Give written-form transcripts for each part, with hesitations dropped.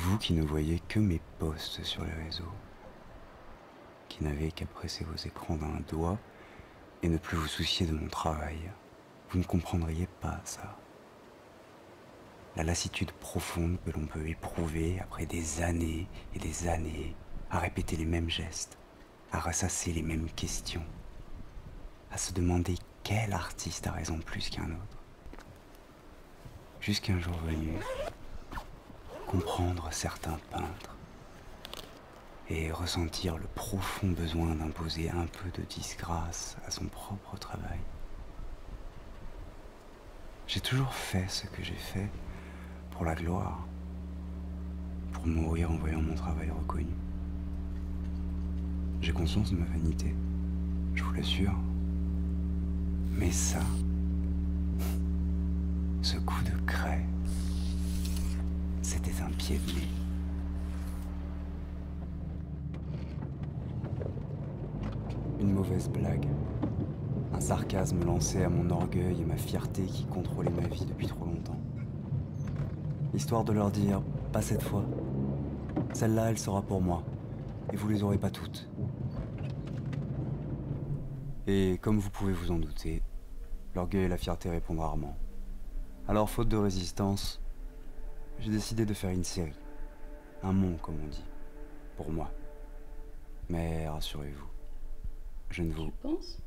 Vous qui ne voyez que mes posts sur les réseaux, qui n'avez qu'à presser vos écrans d'un doigt et ne plus vous soucier de mon travail, vous ne comprendriez pas ça. La lassitude profonde que l'on peut éprouver après des années et des années à répéter les mêmes gestes, à ressasser les mêmes questions, à se demander quel artiste a raison de plus qu'un autre. Jusqu'un jour venu, comprendre certains peintres et ressentir le profond besoin d'imposer un peu de disgrâce à son propre travail. J'ai toujours fait ce que j'ai fait pour la gloire, pour mourir en voyant mon travail reconnu. J'ai conscience de ma vanité, je vous l'assure. Mais ça, ce coup de craie, c'était un pied de nez. Une mauvaise blague, un sarcasme lancé à mon orgueil et ma fierté qui contrôlait ma vie depuis trop longtemps. Histoire de leur dire, pas cette fois. Celle-là, elle sera pour moi, et vous les aurez pas toutes. Et comme vous pouvez vous en douter, l'orgueil et la fierté répondent rarement. Alors, faute de résistance, j'ai décidé de faire une série. Un mont, comme on dit. Pour moi. Mais rassurez-vous, je ne vous... Tu penses?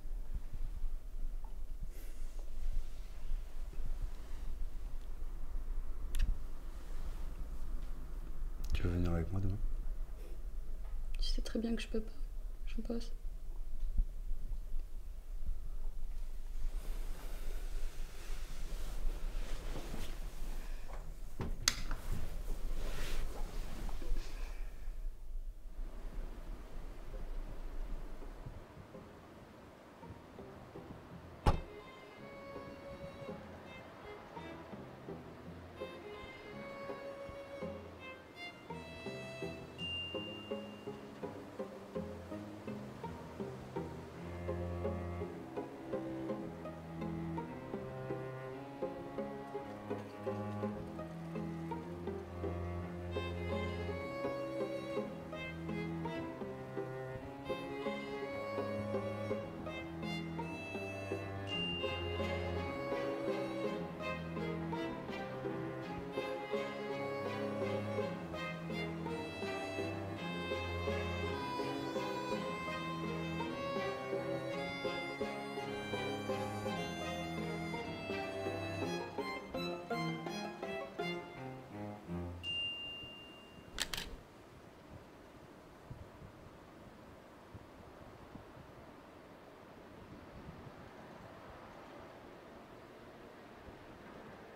Tu veux venir avec moi demain? Tu sais très bien que je peux pas. Je bosse.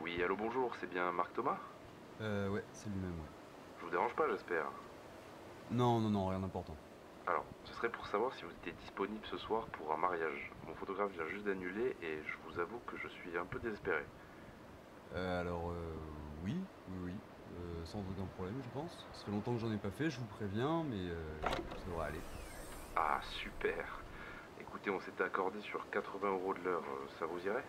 Oui, allô, bonjour, c'est bien Marc Thomas? Ouais, c'est lui-même, ouais. Je vous dérange pas, j'espère. Non, rien d'important. Alors, ce serait pour savoir si vous étiez disponible ce soir pour un mariage. Mon photographe vient juste d'annuler et je vous avoue que je suis un peu désespéré. Oui, sans aucun problème, je pense. Ça fait longtemps que j'en ai pas fait, je vous préviens, mais ça devrait aller. Ah, super. Écoutez, on s'était accordé sur 80 € de l'heure, ça vous irait?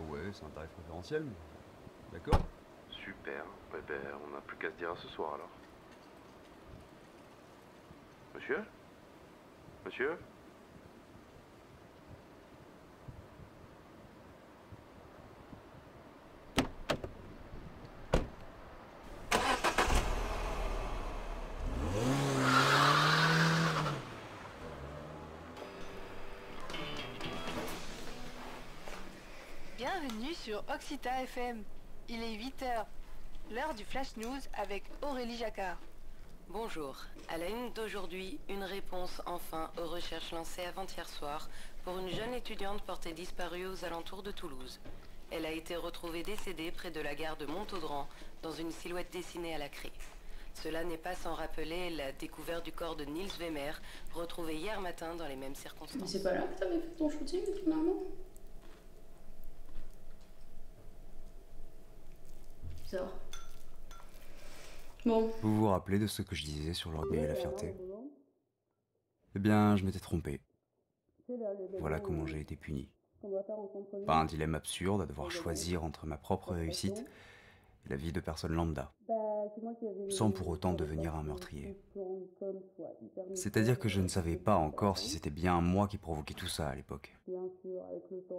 Ouais, c'est un tarif préférentiel, mais... D'accord. Super. Eh ben, on n'a plus qu'à se dire à ce soir alors. Monsieur? Monsieur? Bienvenue sur Occita FM. Il est 8h, l'heure du Flash News avec Aurélie Jacquard. Bonjour. À la une d'aujourd'hui, une réponse enfin aux recherches lancées avant-hier soir pour une jeune étudiante portée disparue aux alentours de Toulouse. Elle a été retrouvée décédée près de la gare de Montaudran dans une silhouette dessinée à la craie. Cela n'est pas sans rappeler la découverte du corps de Niels Wehmer, retrouvé hier matin dans les mêmes Mais circonstances. c'est pas là que t'avais fait ton shooting, finalement? Bizarre. Bon. Vous vous rappelez de ce que je disais sur l'orgueil et la fierté? Eh bien, je m'étais trompé. Voilà comment j'ai été puni. Pas un dilemme absurde à devoir choisir entre ma propre réussite et la vie de personnes lambda, sans pour autant devenir un meurtrier. C'est-à-dire que je ne savais pas encore si c'était bien moi qui provoquais tout ça à l'époque.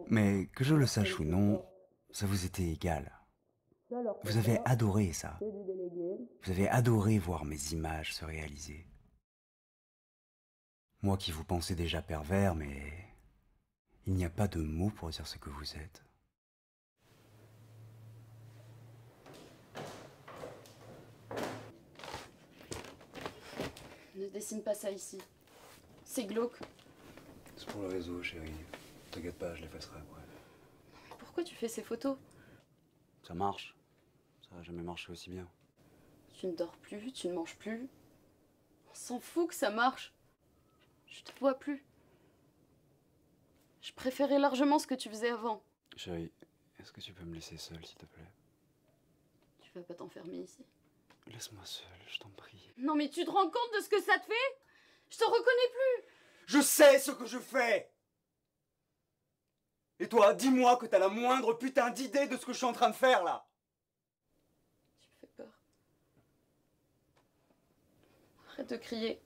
Mais que je le sache ou non, ça vous était égal. Vous avez adoré ça. Vous avez adoré voir mes images se réaliser. Moi qui vous pensais déjà pervers, mais il n'y a pas de mots pour dire ce que vous êtes. Ne dessine pas ça ici. C'est glauque. C'est pour le réseau, chérie. T'inquiète pas, je l'effacerai après. Pourquoi tu fais ces photos? Ça marche. Ça n'a jamais marché aussi bien. Tu ne dors plus, tu ne manges plus. On s'en fout que ça marche. Je te vois plus. Je préférais largement ce que tu faisais avant. Chérie, est-ce que tu peux me laisser seule, s'il te plaît? Tu vas pas t'enfermer ici. Laisse-moi seule, je t'en prie. Non mais tu te rends compte de ce que ça te fait? Je te reconnais plus. Je sais ce que je fais! Et toi, dis-moi que t'as la moindre putain d'idée de ce que je suis en train de faire, là! Tu me fais peur. Arrête de crier.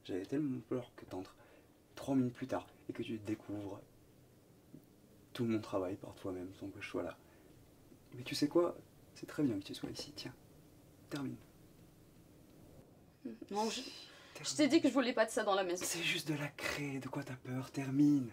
J'avais tellement peur que t'entres 3 minutes plus tard et que tu découvres tout mon travail par toi-même sans que je sois là. Mais tu sais quoi? C'est très bien que tu sois ici, tiens. Termine. Non, je t'ai dit que je voulais pas de ça dans la maison. C'est juste de la craie, de quoi t'as peur? Termine.